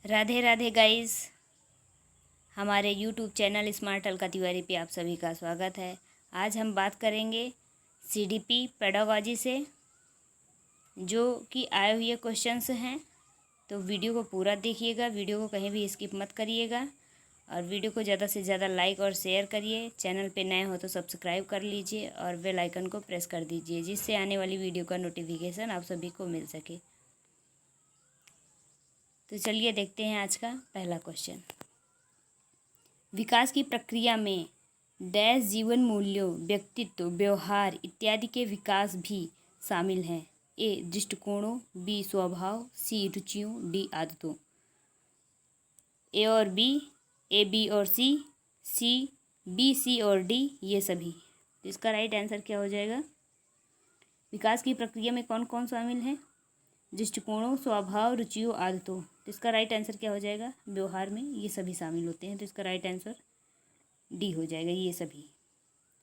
Radhe Radhe guys, हमारे YouTube channel smart Alka Tiwari पे आप सभी का स्वागत है। आज हम बात करेंगे सीडीपी पेडागॉजी से जो कि आए हुए क्वेश्चंस हैं। तो वीडियो को पूरा देखिएगा, वीडियो को कहीं भी स्किप मत करिएगा और वीडियो को ज़्यादा से ज़्यादा लाइक और शेयर करिए। चैनल पे नए हो तो सब्सक्राइब कर लीजिए और बेल आइकन को प्रेस कर दीजिए, जिससे आने वाली वीडियो का नोटिफिकेशन आप सभी को मिल सके। तो चलिए देखते हैं आज का पहला क्वेश्चन। विकास की प्रक्रिया में डैश जीवन मूल्यों, व्यक्तित्व, व्यवहार इत्यादि के विकास भी शामिल हैं। ए दृष्टिकोणों, बी स्वभाव, सी रुचियों, डी आदतों। ए और बी, ए बी और सी बी सी और डी, ये सभी। तो इसका राइट आंसर क्या हो जाएगा? विकास की प्रक्रिया में कौन कौन शामिल है? दृष्टिकोणों, स्वभाव, रुचियों, आदतों। तो इसका राइट आंसर क्या हो जाएगा? व्यवहार में ये सभी शामिल होते हैं। तो इसका राइट आंसर डी हो जाएगा, ये सभी।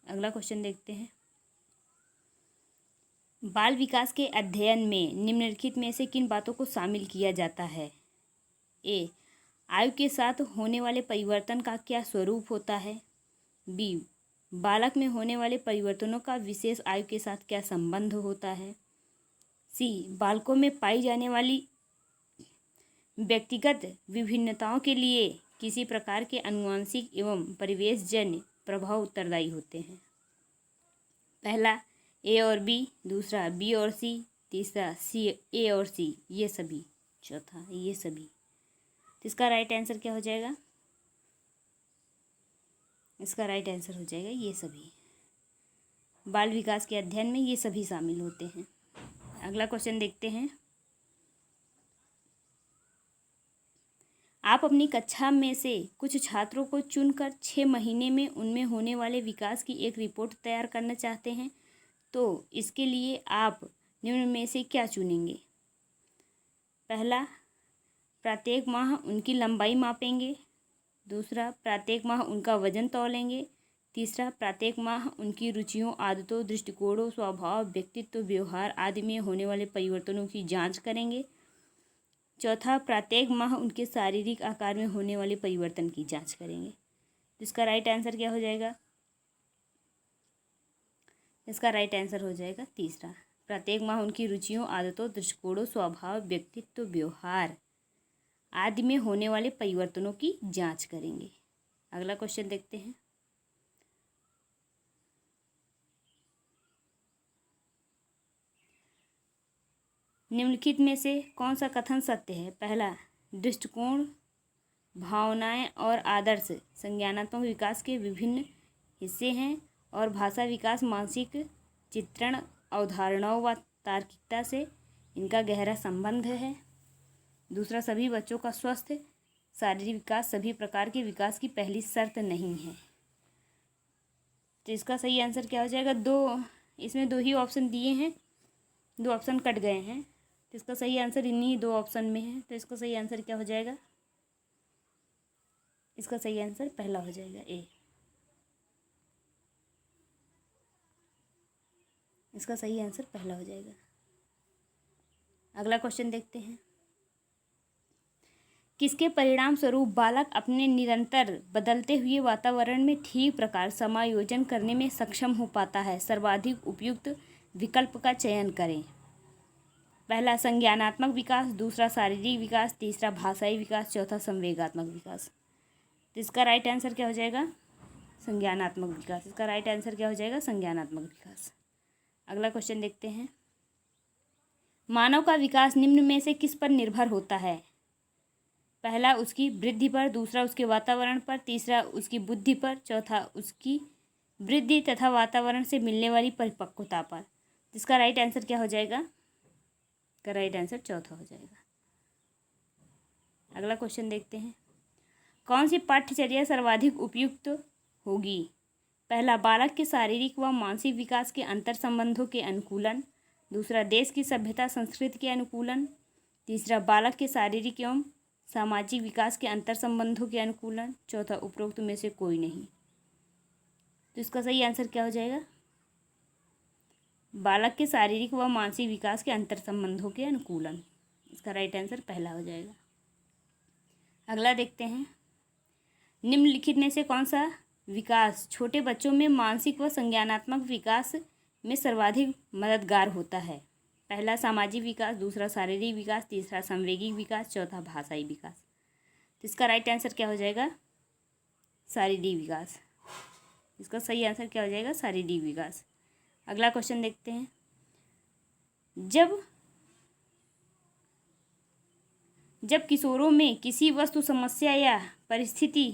अगला क्वेश्चन देखते हैं। बाल विकास के अध्ययन में निम्नलिखित में से किन बातों को शामिल किया जाता है? ए आयु के साथ होने वाले परिवर्तन का क्या स्वरूप होता है? बी बालक में होने वाले परिवर्तनों का विशेष आयु के साथ क्या संबंध होता है? सी बालकों में पाई जाने वाली व्यक्तिगत विभिन्नताओं के लिए किसी प्रकार के आनुवंशिक एवं परिवेशजन्य प्रभाव उत्तरदायी होते हैं। पहला ए और बी, दूसरा बी और सी, तीसरा सी ए और सी, ये सभी, चौथा ये सभी। तो इसका राइट आंसर क्या हो जाएगा? इसका राइट आंसर हो जाएगा ये सभी। बाल विकास के अध्ययन में ये सभी शामिल होते हैं। अगला क्वेश्चन देखते हैं। आप अपनी कक्षा में से कुछ छात्रों को चुनकर 6 महीने में उनमें होने वाले विकास की एक रिपोर्ट तैयार करना चाहते हैं, तो इसके लिए आप निम्न में से क्या चुनेंगे? पहला, प्रत्येक माह उनकी लंबाई मापेंगे। दूसरा, प्रत्येक माह उनका वजन तौलेंगे। तीसरा, प्रत्येक माह उनकी रुचियों, आदतों, दृष्टिकोणों, स्वभाव, व्यक्तित्व, व्यवहार आदि में होने वाले परिवर्तनों की जांच करेंगे। चौथा, प्रत्येक माह उनके शारीरिक आकार में होने वाले परिवर्तन की जांच करेंगे। तो इसका राइट आंसर क्या हो जाएगा? इसका राइट आंसर हो जाएगा तीसरा, प्रत्येक माह उनकी रुचियों, आदतों, दृष्टिकोणों, स्वभाव, व्यक्तित्व, व्यवहार आदि में होने वाले परिवर्तनों की जांच करेंगे। अगला क्वेश्चन देखते हैं। निम्नलिखित में से कौन सा कथन सत्य है? पहला, दृष्टिकोण, भावनाएं और आदर्श संज्ञानात्मक विकास के विभिन्न हिस्से हैं और भाषा विकास मानसिक चित्रण, अवधारणाओं व तार्किकता से इनका गहरा संबंध है। दूसरा, सभी बच्चों का स्वस्थ शारीरिक विकास सभी प्रकार के विकास की पहली शर्त नहीं है। तो इसका सही आंसर क्या हो जाएगा? इसमें दो ही ऑप्शन दिए हैं, दो ऑप्शन कट गए हैं, तो इसका सही आंसर इन्हीं दो ऑप्शन में है। तो इसका सही आंसर क्या हो जाएगा? इसका सही आंसर पहला हो जाएगा, ए। इसका सही आंसर पहला हो जाएगा। अगला क्वेश्चन देखते हैं। किसके परिणाम स्वरूप बालक अपने निरंतर बदलते हुए वातावरण में ठीक प्रकार समायोजन करने में सक्षम हो पाता है? सर्वाधिक उपयुक्त विकल्प का चयन करें। पहला, संज्ञानात्मक विकास, दूसरा शारीरिक विकास, तीसरा भाषाई विकास, चौथा संवेगात्मक विकास। तो इसका राइट आंसर क्या हो जाएगा? संज्ञानात्मक विकास। इसका राइट आंसर क्या हो जाएगा? संज्ञानात्मक विकास। अगला क्वेश्चन देखते हैं। मानव का विकास निम्न में से किस पर निर्भर होता है? पहला, उसकी वृद्धि पर, दूसरा उसके वातावरण पर, तीसरा उसकी बुद्धि पर, चौथा उसकी वृद्धि तथा वातावरण से मिलने वाली परिपक्वता पर। इसका राइट आंसर क्या हो जाएगा? इसका राइट आंसर चौथा हो जाएगा। अगला क्वेश्चन देखते हैं। कौन सी पाठ्यचर्या सर्वाधिक उपयुक्त होगी? पहला, बालक के शारीरिक व मानसिक विकास के अंतर संबंधों के अनुकूलन। दूसरा, देश की सभ्यता संस्कृति के अनुकूलन। तीसरा, बालक के शारीरिक एवं सामाजिक विकास के अंतर संबंधों के अनुकूलन। चौथा, उपरोक्त में से कोई नहीं। तो इसका सही आंसर क्या हो जाएगा? बालक के शारीरिक व मानसिक विकास के अंतर संबंधों के अनुकूलन। इसका राइट आंसर पहला हो जाएगा। अगला देखते हैं, निम्नलिखित में से कौन सा विकास छोटे बच्चों में मानसिक व संज्ञानात्मक विकास में सर्वाधिक मददगार होता है? पहला सामाजिक विकास, दूसरा शारीरिक विकास, तीसरा संवेगिक विकास, चौथा भाषाई विकास। तो इसका राइट आंसर क्या हो जाएगा? शारीरिक विकास। इसका सही आंसर क्या हो जाएगा? शारीरिक विकास। अगला क्वेश्चन देखते हैं, जब किशोरों में किसी वस्तु, समस्या या परिस्थिति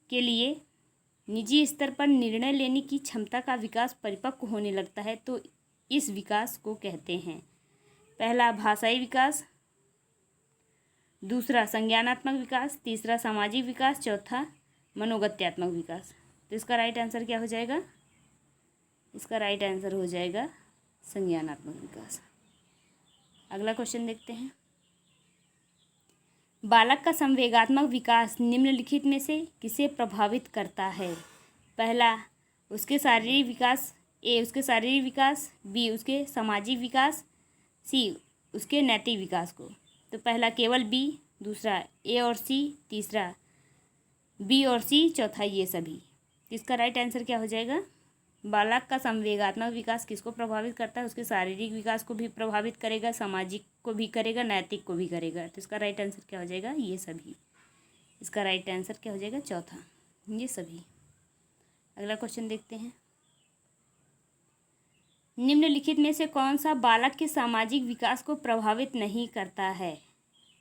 के लिए निजी स्तर पर निर्णय लेने की क्षमता का विकास परिपक्व होने लगता है तो इस विकास को कहते हैं? पहला भाषाई विकास, दूसरा संज्ञानात्मक विकास, तीसरा सामाजिक विकास, चौथा मनोगत्यात्मक विकास। तो इसका राइट आंसर क्या हो जाएगा? इसका राइट आंसर हो जाएगा संज्ञानात्मक विकास। अगला क्वेश्चन देखते हैं, बालक का संवेगात्मक विकास निम्नलिखित में से किसे प्रभावित करता है? पहला उसके शारीरिक विकास, ए उसके शारीरिक विकास, बी उसके सामाजिक विकास, सी उसके नैतिक विकास को। तो पहला केवल बी, दूसरा ए और सी, तीसरा बी और सी, चौथा ये सभी। इसका राइट आंसर क्या हो जाएगा? बालक का संवेगात्मक विकास किसको प्रभावित करता है? उसके शारीरिक विकास को भी प्रभावित करेगा, सामाजिक को भी करेगा, नैतिक को भी करेगा। तो इसका राइट आंसर क्या हो जाएगा? ये सभी। इसका राइट आंसर क्या हो जाएगा? चौथा, ये सभी। अगला क्वेश्चन देखते हैं, निम्नलिखित में से कौन सा बालक के सामाजिक विकास को प्रभावित नहीं करता है?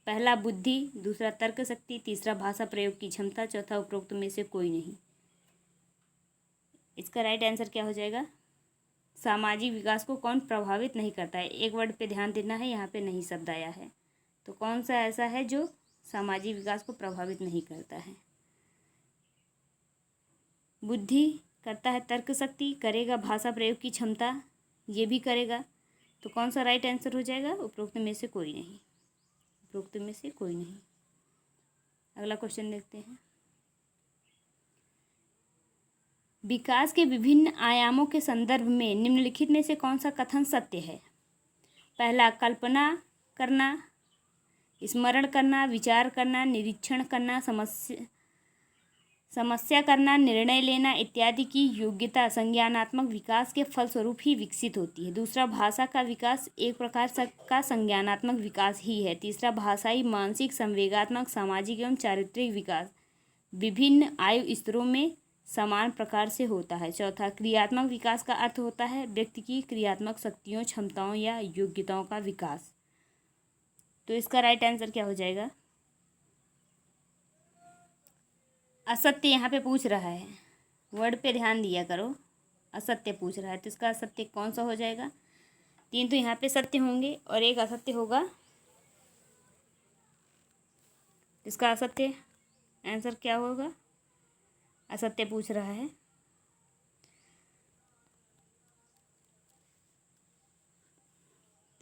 पहला बुद्धि, दूसरा तर्क शक्ति, तीसरा भाषा प्रयोग की क्षमता, चौथा उपरोक्त में से कोई नहीं। इसका राइट आंसर क्या हो जाएगा? सामाजिक विकास को कौन प्रभावित नहीं करता है? एक वर्ड पे ध्यान देना है, यहाँ पे नहीं शब्द आया है। तो कौन सा ऐसा है जो सामाजिक विकास को प्रभावित नहीं करता है? बुद्धि करता है, तर्क शक्ति करेगा, भाषा प्रयोग की क्षमता ये भी करेगा। तो कौन सा राइट आंसर हो जाएगा? उपरोक्त में से कोई नहीं। उपरोक्त में से कोई नहीं। अगला क्वेश्चन देखते हैं, विकास के विभिन्न आयामों के संदर्भ में निम्नलिखित में से कौन सा कथन सत्य है? पहला कल्पना करना, स्मरण करना, विचार करना, निरीक्षण करना, समस्या करना, निर्णय लेना इत्यादि की योग्यता संज्ञानात्मक विकास के फलस्वरूप ही विकसित होती है। दूसरा भाषा का विकास एक प्रकार का संज्ञानात्मक विकास ही है। तीसरा भाषाई, मानसिक, संवेगात्मक, सामाजिक एवं चारित्रिक विकास विभिन्न आयु स्तरों में समान प्रकार से होता है। चौथा क्रियात्मक विकास का अर्थ होता है व्यक्ति की क्रियात्मक शक्तियों, क्षमताओं या योग्यताओं का विकास। तो इसका राइट आंसर क्या हो जाएगा? असत्य यहाँ पे पूछ रहा है, वर्ड पे ध्यान दिया करो। असत्य पूछ रहा है तो इसका असत्य कौन सा हो जाएगा? 3 तो यहाँ पे सत्य होंगे और एक असत्य होगा। इसका असत्य आंसर क्या होगा? असत्य पूछ रहा है।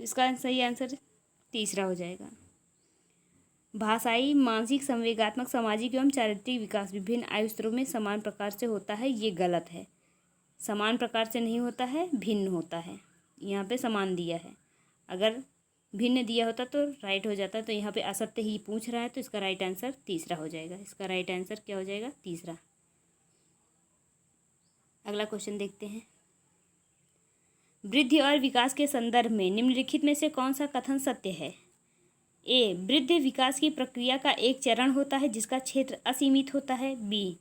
तो इसका सही आंसर तीसरा हो जाएगा। भाषाई, मानसिक, संवेगात्मक, सामाजिक एवं चारित्रिक विकास विभिन्न आयु स्तरों में समान प्रकार से होता है, ये गलत है। समान प्रकार से नहीं होता है, भिन्न होता है। यहाँ पे समान दिया है, अगर भिन्न दिया होता तो राइट हो जाता। तो यहाँ पे असत्य ही पूछ रहा है तो इसका राइट आंसर तीसरा हो जाएगा। इसका राइट आंसर क्या हो जाएगा? तीसरा। अगला क्वेश्चन देखते हैं, वृद्धि और विकास के संदर्भ में निम्नलिखित में से कौन सा कथन सत्य है? ए वृद्धि विकास की प्रक्रिया का एक चरण होता है जिसका क्षेत्र असीमित होता है। बी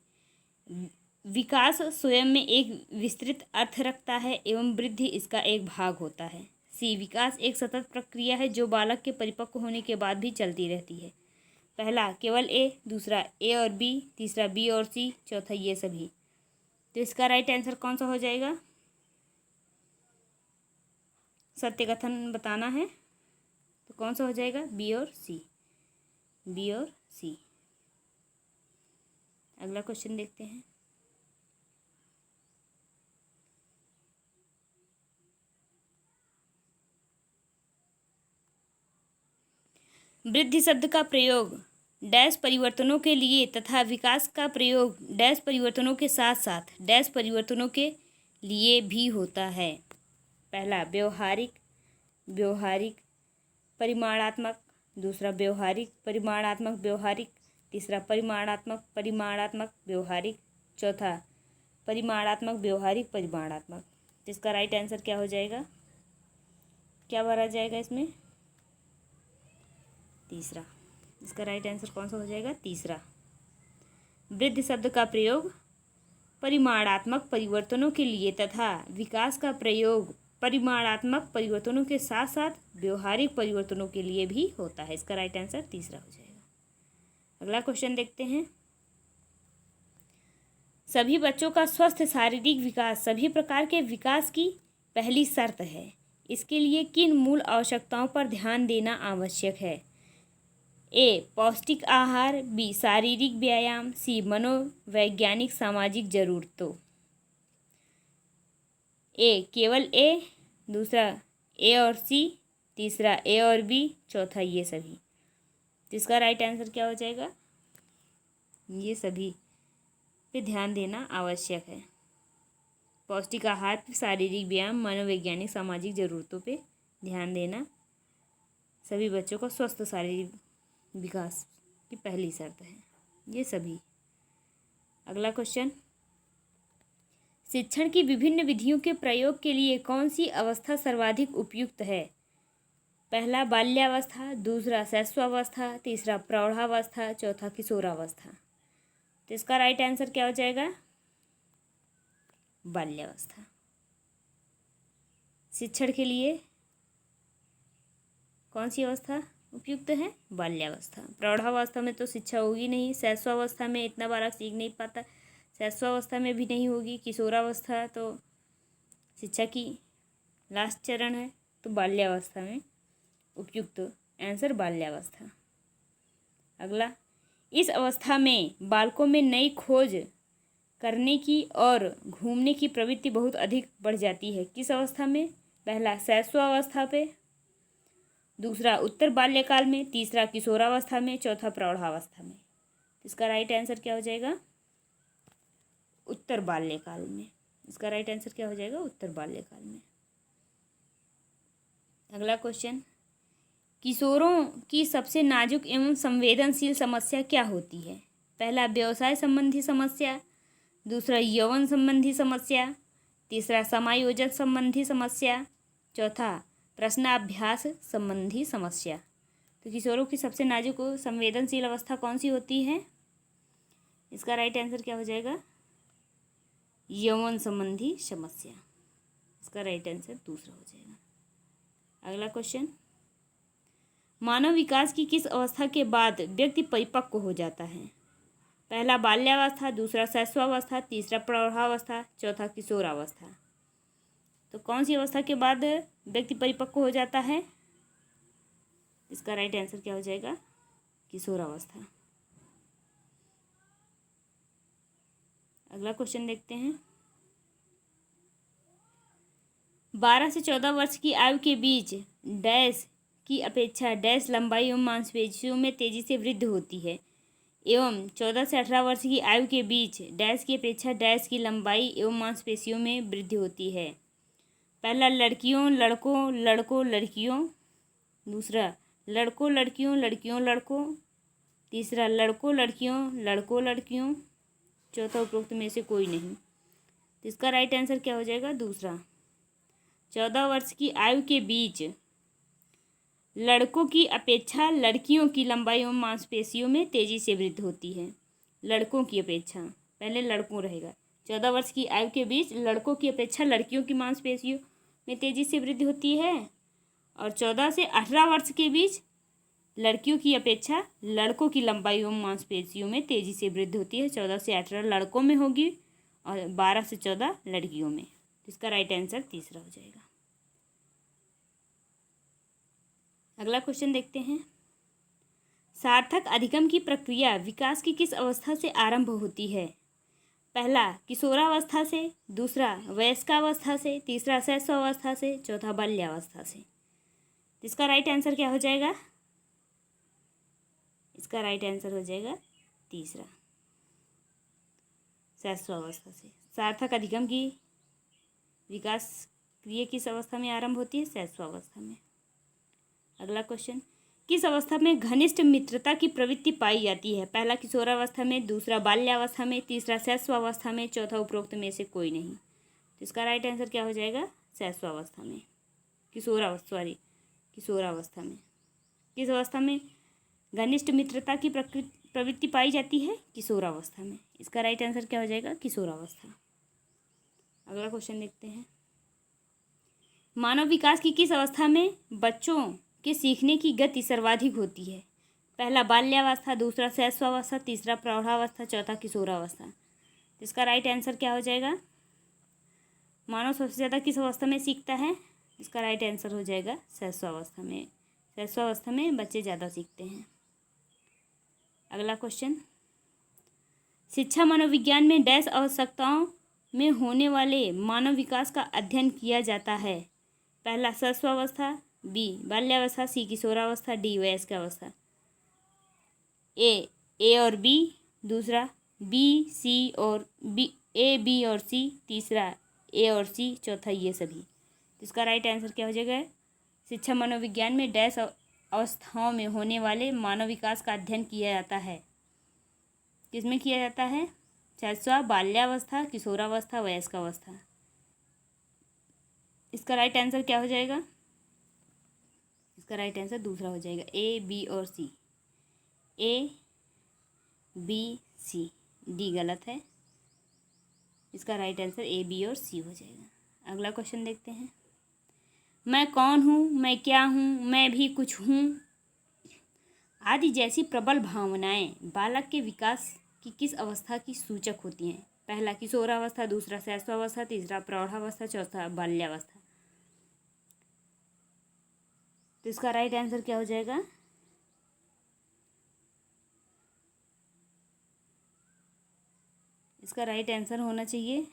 विकास स्वयं में एक विस्तृत अर्थ रखता है एवं वृद्धि इसका एक भाग होता है। सी विकास एक सतत प्रक्रिया है जो बालक के परिपक्व होने के बाद भी चलती रहती है। पहला केवल ए, दूसरा ए और बी, तीसरा बी और सी, चौथा ये सभी। तो इसका राइट आंसर कौन सा हो जाएगा? सत्य कथन बताना है तो कौन सा हो जाएगा? बी और सी। बी और सी। अगला क्वेश्चन देखते हैं, वृद्धि शब्द का प्रयोग डैश परिवर्तनों के लिए तथा विकास का प्रयोग डैश परिवर्तनों के साथ साथ डैश परिवर्तनों के लिए भी होता है। पहला व्यवहारिक, परिमाणात्मक, दूसरा व्यवहारिक परिमाणात्मक व्यवहारिक, तीसरा परिमाणात्मक परिमाणात्मक व्यवहारिक, चौथा परिमाणात्मक व्यवहारिक परिमाणात्मक। तो इसका राइट आंसर क्या हो जाएगा, क्या भरा जाएगा इसमें, तीसरा। इसका राइट आंसर कौन सा हो जाएगा, तीसरा। वृद्धि शब्द का प्रयोग परिमाणात्मक परिवर्तनों के लिए तथा विकास का प्रयोग परिमाणात्मक परिवर्तनों के साथ साथ व्यवहारिक परिवर्तनों के लिए भी होता है। इसका राइट आंसर तीसरा हो जाएगा। अगला क्वेश्चन देखते हैं। सभी बच्चों का स्वस्थ शारीरिक विकास सभी प्रकार के विकास की पहली शर्त है। इसके लिए किन मूल आवश्यकताओं पर ध्यान देना आवश्यक है। ए पौष्टिक आहार, बी शारीरिक व्यायाम, सी मनोवैज्ञानिक सामाजिक जरूरतों। ए केवल ए, दूसरा ए और सी, तीसरा ए और बी, चौथा ये सभी। तो इसका राइट आंसर क्या हो जाएगा, ये सभी पे ध्यान देना आवश्यक है। पौष्टिक आहार, शारीरिक व्यायाम, मनोवैज्ञानिक सामाजिक ज़रूरतों पे ध्यान देना सभी बच्चों का स्वस्थ शारीरिक विकास की पहली शर्त है, ये सभी। अगला क्वेश्चन, शिक्षण की विभिन्न विधियों के प्रयोग के लिए कौन सी अवस्था सर्वाधिक उपयुक्त है। पहला बाल्यावस्था, दूसरा शैशवावस्था, तीसरा प्रौढ़ावस्था, चौथा किशोरावस्था। तो इसका राइट आंसर क्या हो जाएगा, बाल्यावस्था। शिक्षण के लिए कौन सी अवस्था उपयुक्त है, बाल्यावस्था। प्रौढ़ावस्था में तो शिक्षा होगी नहीं, शैशवावस्था में इतना बालक सीख नहीं पाता, शैशवावस्था में भी नहीं होगी, किशोरावस्था तो शिक्षा की लास्ट चरण है, तो बाल्यावस्था में उपयुक्त आंसर बाल्यावस्था। अगला, इस अवस्था में बालकों में नई खोज करने की और घूमने की प्रवृत्ति बहुत अधिक बढ़ जाती है। किस अवस्था में, पहला शैशवावस्था पे, दूसरा उत्तर बाल्यकाल में, तीसरा किशोरावस्था में, चौथा प्रौढ़ावस्था में। इसका राइट आंसर क्या हो जाएगा, उत्तर बाल्यकाल में। इसका राइट आंसर क्या हो जाएगा, उत्तर बाल्यकाल में। अगला क्वेश्चन, किशोरों की सबसे नाजुक एवं संवेदनशील समस्या क्या होती है। पहला व्यवसाय संबंधी समस्या, दूसरा यौवन संबंधी समस्या, तीसरा समायोजन संबंधी समस्या, चौथा प्रश्नाभ्यास संबंधी समस्या। तो किशोरों की सबसे नाजुक संवेदनशील अवस्था कौन सी होती है, इसका राइट आंसर क्या हो जाएगा, यौवन संबंधी समस्या। इसका राइट आंसर दूसरा हो जाएगा। अगला क्वेश्चन, मानव विकास की किस अवस्था के बाद व्यक्ति परिपक्व हो जाता है। पहला बाल्यावस्था, दूसरा शैशवावस्था, तीसरा प्रौढ़ावस्था, चौथा किशोरावस्था। तो कौन सी अवस्था के बाद व्यक्ति परिपक्व हो जाता है, इसका राइट आंसर क्या हो जाएगा, किशोरावस्था। अगला क्वेश्चन देखते हैं। 12 से 14 वर्ष की आयु के बीच डैश की अपेक्षा डैश लंबाई एवं मांसपेशियों में तेजी से वृद्धि होती है, एवं 14 से 18 वर्ष की आयु के बीच डैश की अपेक्षा डैश की लंबाई एवं मांसपेशियों में वृद्धि होती है। पहला लड़कियों लड़कों लड़कों लड़कियों, दूसरा लड़कों लड़कियों लड़कियों लड़कों, तीसरा लड़कों लड़कियों लड़कों लड़कियों, चौथा उपरोक्त में से कोई नहीं। तो इसका राइट आंसर क्या हो जाएगा, दूसरा। 14 वर्ष की आयु के बीच लड़कों की अपेक्षा लड़कियों की लंबाई एवं मांसपेशियों में तेजी से वृद्धि होती है। लड़कों की अपेक्षा, पहले लड़कों रहेगा। 14 वर्ष की आयु के बीच लड़कों की अपेक्षा लड़कियों की मांसपेशियों में तेजी से वृद्धि होती है, और 14 से 18 वर्ष के बीच लड़कियों की अपेक्षा लड़कों की लंबाई एवं मांसपेशियों में तेजी से वृद्धि होती है। 14 से 18 लड़कों में होगी और 12 से 14 लड़कियों में। तो इसका राइट आंसर तीसरा हो जाएगा। अगला क्वेश्चन देखते हैं। सार्थक अधिगम की प्रक्रिया विकास की किस अवस्था से आरंभ होती है। पहला किशोरावस्था से, दूसरा वयस्कावस्था से, तीसरा शैशवावस्था से, चौथा बाल्यावस्था से। इसका राइट आंसर क्या हो जाएगा, इसका राइट आंसर हो जाएगा तीसरा, शैशवावस्था से। सार्थक अधिगम की विकास क्रिया किस अवस्था में आरंभ होती है, शैशवावस्था में। अगला क्वेश्चन, किस अवस्था में घनिष्ठ मित्रता की प्रवृत्ति पाई जाती है? पहला किशोरावस्था में, दूसरा बाल्यावस्था में, तीसरा शैशवावस्था में, चौथा उपरोक्त में से कोई नहीं। तो इसका राइट आंसर क्या हो जाएगा? शैशवावस्था में, किशोरावस्था में। किस अवस्था में घनिष्ठ मित्रता की प्रवृत्ति पाई जाती है? किशोरावस्था में। इसका राइट आंसर क्या हो जाएगा? किशोरावस्था। अगला क्वेश्चन देखते हैं। मानव विकास की किस अवस्था में बच्चों के सीखने की गति सर्वाधिक होती है? पहला बाल्यावस्था, दूसरा शैशवावस्था, तीसरा प्रौढ़ावस्था, चौथा किशोरावस्था। तो इसका राइट आंसर क्या हो जाएगा? मानव सबसे ज़्यादा किस अवस्था में सीखता है? इसका राइट आंसर हो जाएगा शैशवावस्था में। शैशवावस्था में बच्चे ज़्यादा सीखते हैं। अगला क्वेश्चन, शिक्षा मनोविज्ञान में डैश आवश्यकताओं में होने वाले मानव विकास का अध्ययन किया जाता है? पहला शैशवावस्था, बी बाल्यावस्था, सी किशोरावस्था, डी वयस्कावस्था। ए और बी, दूसरा बी सी और बी, ए बी और सी, तीसरा ए और सी, चौथा ये सभी। तो इसका राइट आंसर क्या हो जाएगा? शिक्षा मनोविज्ञान में डैश अवस्थाओं में होने वाले मानव विकास का अध्ययन किया जाता है। किसमें किया जाता है? शैशव, बाल्यावस्था, किशोरावस्था, वयस्कावस्था। इसका राइट आंसर क्या हो जाएगा? इसका राइट आंसर दूसरा हो जाएगा, ए बी और सी। ए बी सी, डी गलत है। इसका राइट आंसर ए बी और सी हो जाएगा। अगला क्वेश्चन देखते हैं। मैं कौन हूँ, मैं क्या हूँ, मैं भी कुछ हूँ आदि जैसी प्रबल भावनाएं बालक के विकास की किस अवस्था की सूचक होती हैं? पहला किशोरावस्था, दूसरा शैशवावस्था, तीसरा प्रौढ़ावस्था, चौथा बाल्यावस्था। तो इसका राइट आंसर क्या हो जाएगा? इसका राइट आंसर होना चाहिए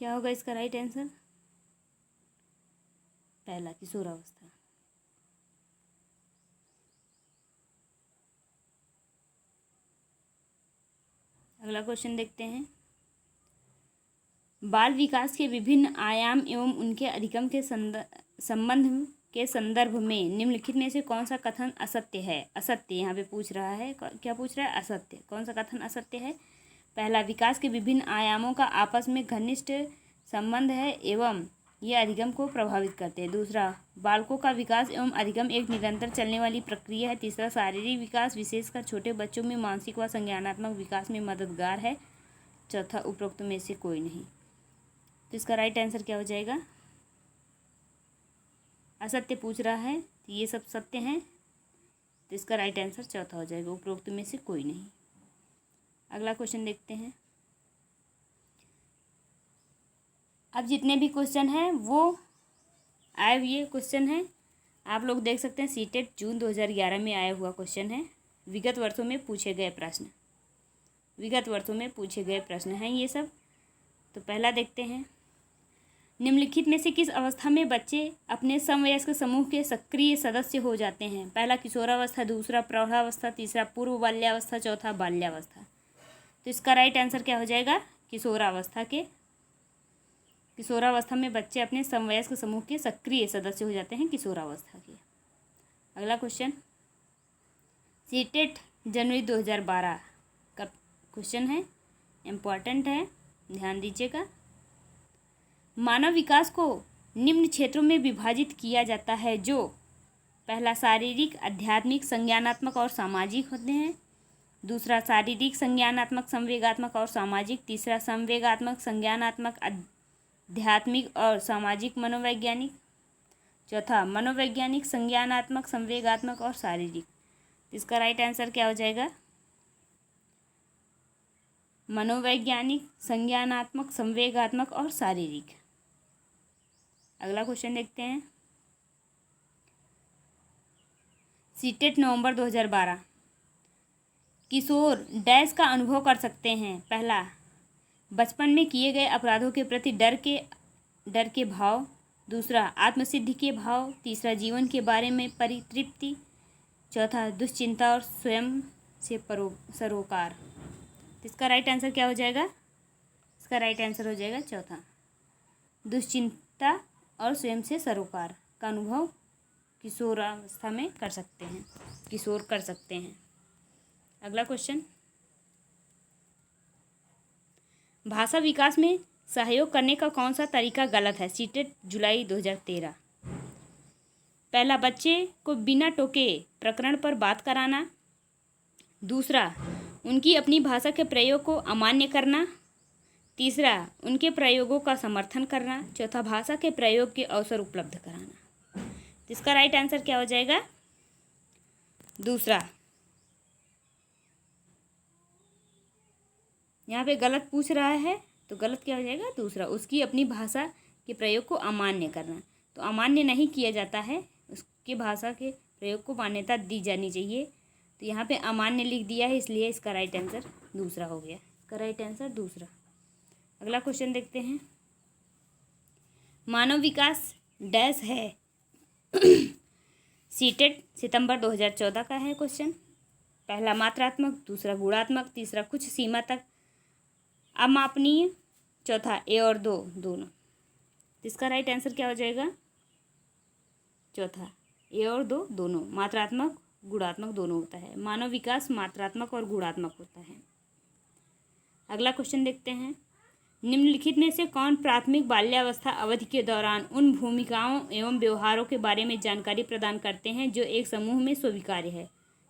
क्या होगा इसका राइट आंसर? पहला किशोरावस्था। अगला क्वेश्चन देखते हैं। बाल विकास के विभिन्न आयाम एवं उनके अधिगम के संबंध के संदर्भ में निम्नलिखित में से कौन सा कथन असत्य है? असत्य यहाँ पे पूछ रहा है, क्या पूछ रहा है? असत्य। कौन सा कथन असत्य है? पहला, विकास के विभिन्न आयामों का आपस में घनिष्ठ संबंध है एवं ये अधिगम को प्रभावित करते हैं। दूसरा, बालकों का विकास एवं अधिगम एक निरंतर चलने वाली प्रक्रिया है। तीसरा, शारीरिक विकास विशेषकर छोटे बच्चों में मानसिक व संज्ञानात्मक विकास में मददगार है। चौथा, उपरोक्त में से कोई नहीं। तो इसका राइट आंसर क्या हो जाएगा? असत्य पूछ रहा है, तो ये सब सत्य हैं, तो इसका राइट आंसर चौथा हो जाएगा, उपरोक्त में से कोई नहीं। अगला क्वेश्चन देखते हैं। अब जितने भी क्वेश्चन हैं वो आए हुए क्वेश्चन हैं, आप लोग देख सकते हैं। सीटेट जून 2011 में आया हुआ क्वेश्चन है। विगत वर्षों में पूछे गए प्रश्न हैं ये सब। तो पहला देखते हैं, निम्नलिखित में से किस अवस्था में बच्चे अपने समवयस्क समूह के सक्रिय सदस्य हो जाते हैं? पहला किशोरावस्था, दूसरा प्रौढ़ावस्था, तीसरा पूर्व बाल्यावस्था, चौथा बाल्यावस्था। तो इसका राइट आंसर क्या हो जाएगा? किशोरावस्था में बच्चे अपने समवयस्क समूह के सक्रिय सदस्य हो जाते हैं किशोरावस्था के। अगला क्वेश्चन, सीटेट जनवरी 2012 का क्वेश्चन है, इम्पॉर्टेंट है, ध्यान दीजिएगा। मानव विकास को निम्न क्षेत्रों में विभाजित किया जाता है जो पहला शारीरिक, आध्यात्मिक, संज्ञानात्मक और सामाजिक होते हैं। दूसरा शारीरिक, संज्ञानात्मक, संवेगात्मक और सामाजिक। तीसरा संवेगात्मक, संज्ञानात्मक, आध्यात्मिक और सामाजिक मनोवैज्ञानिक। चौथा मनोवैज्ञानिक, संज्ञानात्मक, संवेगात्मक और शारीरिक। इसका राइट आंसर क्या हो जाएगा? मनोवैज्ञानिक, संज्ञानात्मक, संवेगात्मक और शारीरिक। अगला क्वेश्चन देखते हैं। सीटेट नवंबर 2012, किशोर डैश का अनुभव कर सकते हैं? पहला, बचपन में किए गए अपराधों के प्रति डर के भाव। दूसरा, आत्मसिद्धि के भाव। तीसरा, जीवन के बारे में परितृप्ति। चौथा, दुश्चिंता और स्वयं से सरोकार। इसका राइट आंसर क्या हो जाएगा? इसका राइट आंसर हो जाएगा चौथा। दुश्चिंता और स्वयं से सरोकार का अनुभव किशोरावस्था में कर सकते हैं, किशोर कर सकते हैं। अगला क्वेश्चन, भाषा विकास में सहयोग करने का कौन सा तरीका गलत है? सीटेट जुलाई 2013। पहला, बच्चे को बिना टोके प्रकरण पर बात कराना। दूसरा, उनकी अपनी भाषा के प्रयोग को अमान्य करना। तीसरा, उनके प्रयोगों का समर्थन करना। चौथा, भाषा के प्रयोग के अवसर उपलब्ध कराना। तो इसका राइट आंसर क्या हो जाएगा? दूसरा। यहाँ पे गलत पूछ रहा है तो गलत क्या हो जाएगा? दूसरा। उसकी अपनी भाषा के प्रयोग को अमान्य करना, तो अमान्य नहीं किया जाता है, उसके भाषा के प्रयोग को मान्यता दी जानी चाहिए। तो यहाँ पे अमान्य लिख दिया है, इसलिए इसका राइट आंसर दूसरा हो गया। इसका राइट आंसर दूसरा। अगला क्वेश्चन देखते हैं, मानव विकास डैश है। सीटेट सितंबर 2014 का है क्वेश्चन। पहला, मात्रात्मक। दूसरा, गुणात्मक। तीसरा, कुछ सीमा तक अमापनीय। चौथा, ए और दो दोनों। इसका राइट आंसर क्या हो जाएगा? चौथा, ए और दो दोनों। मात्रात्मक गुणात्मक दोनों होता है। मानव विकास मात्रात्मक और गुणात्मक होता है। अगला क्वेश्चन देखते हैं, निम्नलिखित में से कौन प्राथमिक बाल्यावस्था अवधि के दौरान उन भूमिकाओं एवं व्यवहारों के बारे में जानकारी प्रदान करते हैं जो एक समूह में स्वीकार्य है?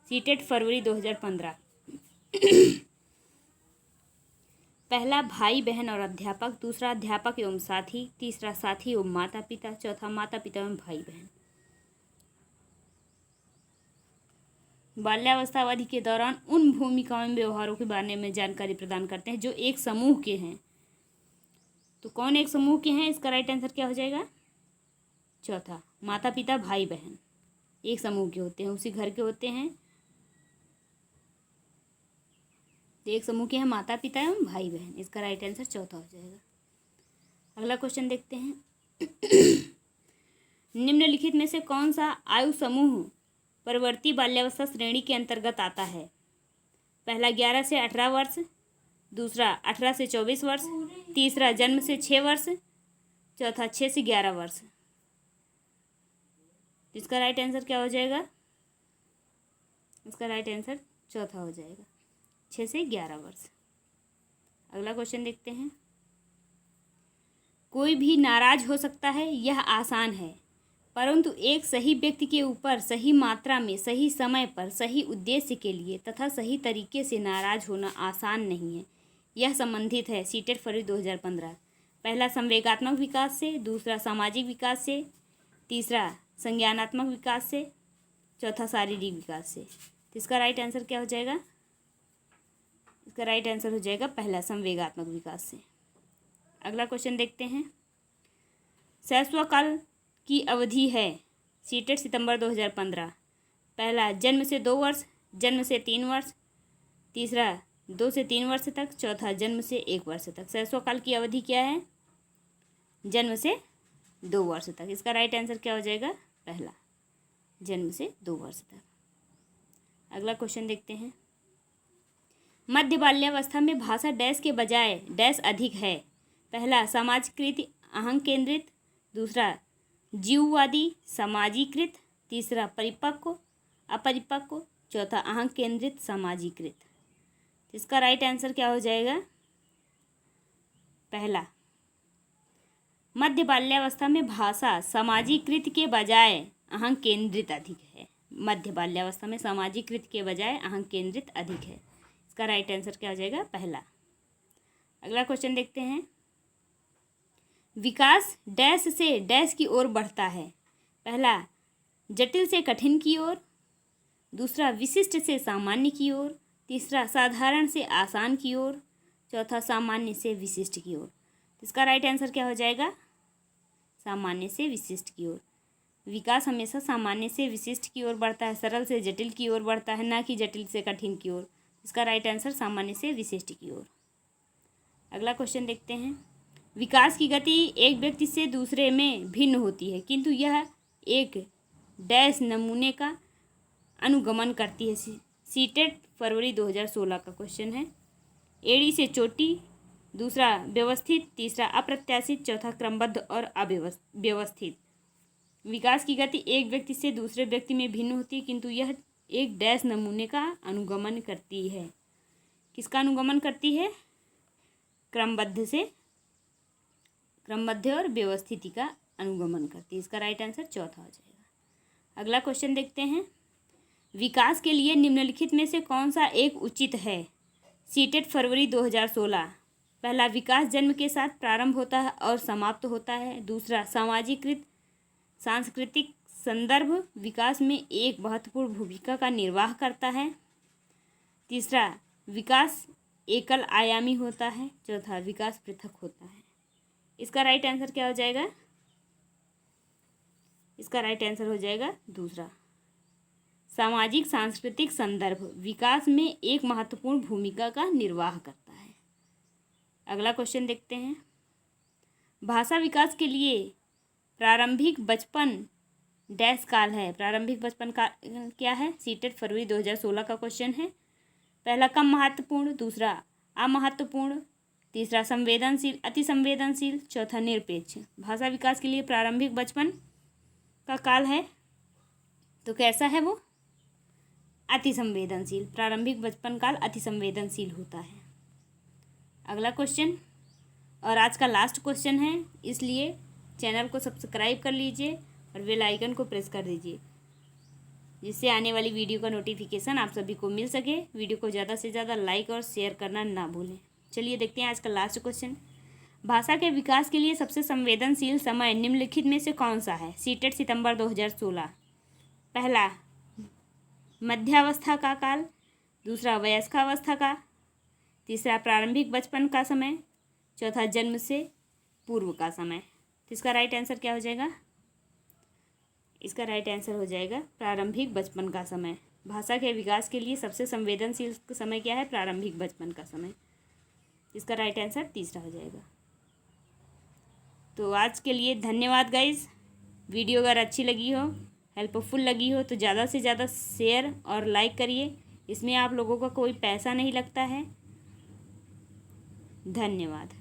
सीटेट फरवरी 2015। पहला, भाई बहन और अध्यापक। दूसरा, अध्यापक एवं साथी। तीसरा, साथी एवं माता पिता। चौथा, माता पिता एवं भाई बहन। बाल्यावस्था अवधि के दौरान उन भूमिकाओं एवं व्यवहारों के बारे में जानकारी प्रदान करते हैं जो एक समूह के हैं। तो कौन एक समूह के हैं? इसका राइट आंसर क्या हो जाएगा? चौथा, माता पिता भाई बहन एक समूह के होते हैं, उसी घर के होते हैं। एक समूह के हैं माता पिता एवं भाई बहन। इसका राइट आंसर चौथा हो जाएगा। अगला क्वेश्चन देखते हैं, निम्नलिखित में से कौन सा आयु समूह परवर्ती बाल्यावस्था श्रेणी के अंतर्गत आता है? पहला, 11 से 18 वर्ष। दूसरा, 18 से 24 वर्ष। तीसरा, जन्म से 6 वर्ष। चौथा, 6 से 11 वर्ष। इसका राइट आंसर क्या हो जाएगा? इसका राइट आंसर चौथा हो जाएगा, 6 से 11 वर्ष। अगला क्वेश्चन देखते हैं, कोई भी नाराज हो सकता है, यह आसान है, परंतु एक सही व्यक्ति के ऊपर सही मात्रा में सही समय पर सही उद्देश्य के लिए तथा सही तरीके से नाराज होना आसान नहीं है। यह संबंधित है सीटेट फरवरी 2015। पहला, संवेगात्मक विकास से। दूसरा, सामाजिक विकास से। तीसरा, संज्ञानात्मक विकास से। चौथा, शारीरिक विकास से। तो इसका राइट आंसर क्या हो जाएगा? इसका राइट आंसर हो जाएगा पहला, संवेगात्मक विकास से। अगला क्वेश्चन देखते हैं, शैशवकाल की अवधि है। सीटेट सितंबर 2015। पहला, जन्म से 2 वर्ष। जन्म से 3 वर्ष। तीसरा, 2 से 3 वर्ष तक। चौथा, जन्म से 1 वर्ष तक। शैशवकाल की अवधि क्या है? जन्म से 2 वर्ष तक। इसका राइट आंसर क्या हो जाएगा? पहला, जन्म से 2 वर्ष तक। अगला क्वेश्चन देखते हैं, मध्य बाल्यावस्था में भाषा डैश के बजाय डैश अधिक है। पहला, समाजकृत अहं केंद्रित। दूसरा, जीववादी समाजीकृत। तीसरा, परिपक्व अपरिपक्व। चौथा, अहं केंद्रित समाजीकृत। इसका राइट आंसर क्या हो जाएगा? पहला, मध्य बाल्यावस्था में भाषा समाजीकृत के बजाय अहं केंद्रित अधिक है। मध्य बाल्यावस्था में समाजीकृत के बजाय अहं केंद्रित अधिक है। इसका राइट आंसर क्या हो जाएगा? पहला। अगला क्वेश्चन देखते हैं, विकास डैश से डैश की ओर बढ़ता है। पहला, जटिल से कठिन की ओर। दूसरा, विशिष्ट से सामान्य की ओर। तीसरा, साधारण से आसान की ओर। चौथा, सामान्य से विशिष्ट की ओर। इसका राइट आंसर क्या हो जाएगा? सामान्य से विशिष्ट की ओर। विकास हमेशा सामान्य से विशिष्ट की ओर बढ़ता है, सरल से जटिल की ओर बढ़ता है, ना कि जटिल से कठिन की ओर। इसका राइट आंसर सामान्य से विशिष्ट की ओर। अगला क्वेश्चन देखते हैं, विकास की गति एक व्यक्ति से दूसरे में भिन्न होती है, किंतु यह एक डैश नमूने का अनुगमन करती है। सीटेट फरवरी 2016 का क्वेश्चन है। एड़ी से चोटी दूसरा व्यवस्थित, तीसरा अप्रत्याशित, चौथा क्रमबद्ध और अव्यवस्थित। विकास की गति एक व्यक्ति से दूसरे व्यक्ति में भिन्न होती है, किंतु यह एक डैश नमूने का अनुगमन करती है। किसका अनुगमन करती है? क्रमबद्ध और व्यवस्थिति का अनुगमन करती है। इसका राइट आंसर चौथा हो जाएगा। अगला क्वेश्चन देखते हैं। विकास के लिए निम्नलिखित में से कौन सा एक उचित है? सीटेट फरवरी 2016। पहला, विकास जन्म के साथ प्रारंभ होता है और समाप्त होता है। दूसरा, सामाजिकृत सांस्कृतिक संदर्भ विकास में एक महत्वपूर्ण भूमिका का निर्वाह करता है। तीसरा, विकास एकल आयामी होता है। चौथा, विकास पृथक होता है। इसका राइट आंसर क्या हो जाएगा? इसका राइट आंसर हो जाएगा दूसरा, सामाजिक सांस्कृतिक संदर्भ विकास में एक महत्वपूर्ण भूमिका का निर्वाह करता है। अगला क्वेश्चन देखते हैं। भाषा विकास के लिए प्रारंभिक बचपन डैश काल है। प्रारंभिक बचपन का क्या है? सीटेट फरवरी 2016 का क्वेश्चन है। पहला, कम महत्वपूर्ण। दूसरा, अमहत्वपूर्ण। तीसरा, संवेदनशील, अति संवेदनशील। चौथा, निरपेक्ष। भाषा विकास के लिए प्रारंभिक बचपन का काल है तो कैसा है वो? अति संवेदनशील। प्रारंभिक बचपन काल अति संवेदनशील होता है। अगला क्वेश्चन और आज का लास्ट क्वेश्चन है, इसलिए चैनल को सब्सक्राइब कर लीजिए और बेल आइकन को प्रेस कर दीजिए, जिससे आने वाली वीडियो का नोटिफिकेशन आप सभी को मिल सके। वीडियो को ज़्यादा से ज़्यादा लाइक और शेयर करना ना भूलें। चलिए देखते हैं आज का लास्ट क्वेश्चन। भाषा के विकास के लिए सबसे संवेदनशील समय निम्नलिखित में से कौन सा है? सीटेट सितंबर 2016। पहला, मध्यावस्था का काल। दूसरा, वयस्कावस्था का। तीसरा, प्रारंभिक बचपन का समय। चौथा, जन्म से पूर्व का समय। इसका राइट आंसर क्या हो जाएगा? इसका राइट आंसर हो जाएगा प्रारंभिक बचपन का समय। भाषा के विकास के लिए सबसे संवेदनशील समय क्या है? प्रारंभिक बचपन का समय। इसका राइट आंसर तीसरा हो जाएगा। तो आज के लिए धन्यवाद गाइस। वीडियो अगर अच्छी लगी हो, हेल्पफुल लगी हो तो ज़्यादा से ज़्यादा शेयर और लाइक करिए। इसमें आप लोगों का कोई पैसा नहीं लगता है। धन्यवाद।